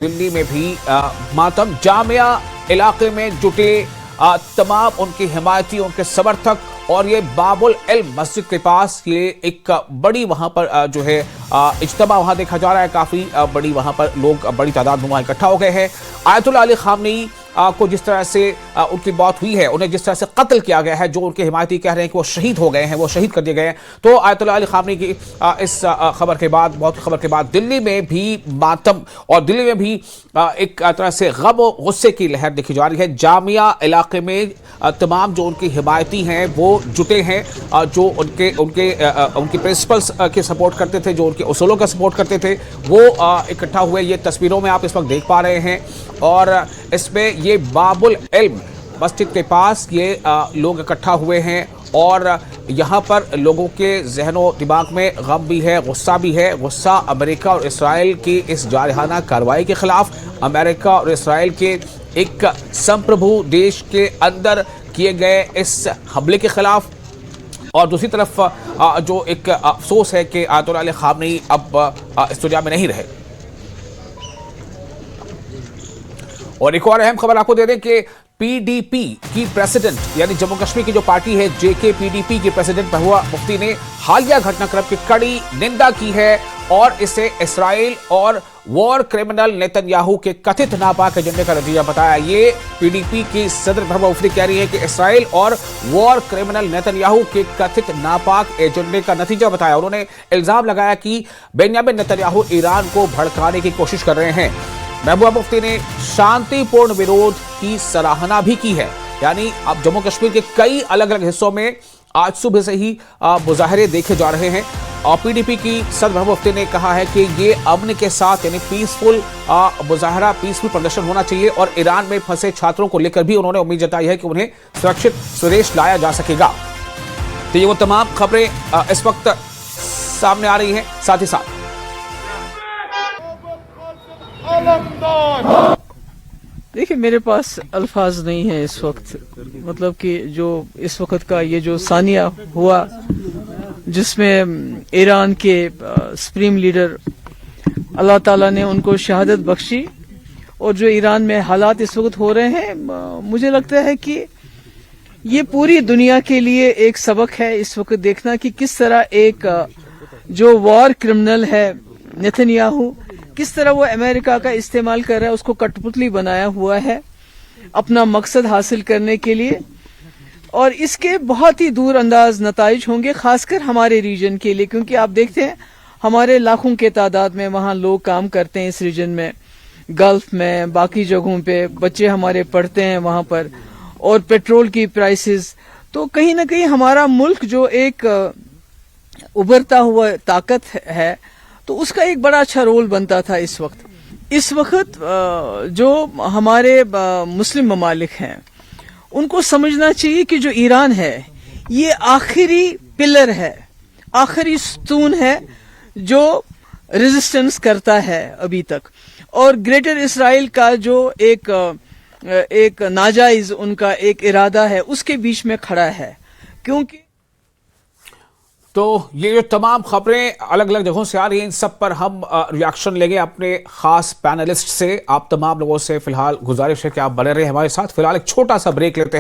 दिल्ली में भी मातम जामिया इलाके में जुटे तमाम उनके हिमायती, उनके समर्थक और ये बाबुल इल्म मस्जिद के पास ये एक बड़ी वहां पर जो है इज्तिमा वहां देखा जा रहा है। काफी बड़ी वहां पर लोग बड़ी तादाद में वहां इकट्ठा हो गए हैं। आयतुल्लाह अली खामनेई को जिस तरह से उनकी मौत हुई है, उन्हें जिस तरह से कत्ल किया गया है, जो उनके हिमायती कह रहे हैं कि वो शहीद हो गए हैं, वो शहीद कर दिए गए हैं। तो आयतुल्लाह अली खामनेई की इस खबर के बाद, मौत की खबर के बाद दिल्ली में भी मातम और दिल्ली में भी एक तरह से गम और गुस्से की लहर देखी जा रही है। जामिया इलाके में तमाम जो उनकी हिमायती हैं वो जुटे हैं, जो उनके प्रिंसिपल्स के सपोर्ट करते थे, जो उनके उसूलों का सपोर्ट करते थे, वो इकट्ठा हुए। ये तस्वीरों में आप इस वक्त देख पा रहे हैं और इसमें ये बाबुल इल्म मस्जिद के पास ये लोग इकट्ठा हुए हैं और यहाँ पर लोगों के जहनो दिमाग में गम भी है, गुस्सा भी है। गुस्सा अमेरिका और इसराइल की इस जारहाना कार्रवाई के खिलाफ, अमेरिका और इसराइल के एक संप्रभु देश के अंदर किए गए इस हमले के खिलाफ, और दूसरी तरफ जो एक अफसोस है कि आयतुल्लाह अली खामनेई अब इस दुनिया में नहीं रहे। और एक और अहम खबर आपको दे दें कि पीडीपी की प्रेसिडेंट यानी जम्मू कश्मीर की जो पार्टी है जेके पीडीपी की प्रेसिडेंट महबूबा मुफ्ती ने हालिया घटनाक्रम की कड़ी निंदा की है और इसे इसराइल और वॉर क्रिमिनल नेतन्याहू के कथित नापाक एजेंडे का नतीजा बताया। ये पीडीपी की सदर महबूबा मुफ्ती कह रही है कि इसराइल और वॉर क्रिमिनल नेतन्याहू के कथित नापाक एजेंडे का नतीजा बताया। उन्होंने इल्जाम लगाया कि बेंयामिन नेतन्याहू ईरान को भड़काने की कोशिश कर रहे हैं। महबूबा मुफ्ती ने शांतिपूर्ण विरोध की सराहना भी की है। यानी अब जम्मू कश्मीर के कई अलग अलग हिस्सों में आज सुबह से ही मुजाहरे देखे जा रहे हैं और पीडीपी की सदर महबूबा मुफ्ती ने कहा है कि ये अमन के साथ यानी पीसफुल मुजाहरा, पीसफुल प्रदर्शन होना चाहिए और ईरान में फंसे छात्रों को लेकर भी उन्होंने उम्मीद जताई है कि उन्हें सुरक्षित स्वदेश लाया जा सकेगा। तो ये वो तमाम खबरें इस वक्त सामने आ रही हैं। साथ ही साथ देखिए, मेरे पास अल्फाज नहीं है इस वक्त, मतलब कि जो इस वक्त का ये जो सानिया हुआ जिसमें ईरान के सुप्रीम लीडर अल्लाह ताला ने उनको शहादत बख्शी और जो ईरान में हालात इस वक्त हो रहे हैं, मुझे लगता है कि ये पूरी दुनिया के लिए एक सबक है इस वक्त देखना कि किस तरह एक जो वॉर क्रिमिनल है नेतन्याहू, किस तरह वो अमेरिका का इस्तेमाल कर रहा है, उसको कठपुतली बनाया हुआ है अपना मकसद हासिल करने के लिए। और इसके बहुत ही दूर अंदाज नताइज होंगे, खासकर हमारे रीजन के लिए, क्योंकि आप देखते हैं हमारे लाखों के तादाद में वहां लोग काम करते हैं इस रीजन में, गल्फ में, बाकी जगहों पे बच्चे हमारे पढ़ते हैं वहां पर, और पेट्रोल की प्राइसेस। तो कहीं ना कहीं हमारा मुल्क जो एक उभरता हुआ ताकत है, तो उसका एक बड़ा अच्छा रोल बनता था इस वक्त जो हमारे मुस्लिम ममालिक हैं उनको समझना चाहिए कि जो ईरान है ये आखिरी पिलर है, आखिरी स्तून है जो रेजिस्टेंस करता है अभी तक, और ग्रेटर इसराइल का जो एक नाजायज उनका एक इरादा है उसके बीच में खड़ा है। क्योंकि तो ये जो तमाम खबरें अलग अलग जगहों से आ रही हैं, इन सब पर हम रिएक्शन लेंगे अपने खास पैनलिस्ट से। आप तमाम लोगों से फिलहाल गुजारिश है कि आप बने रहे हमारे साथ। फिलहाल एक छोटा सा ब्रेक लेते हैं।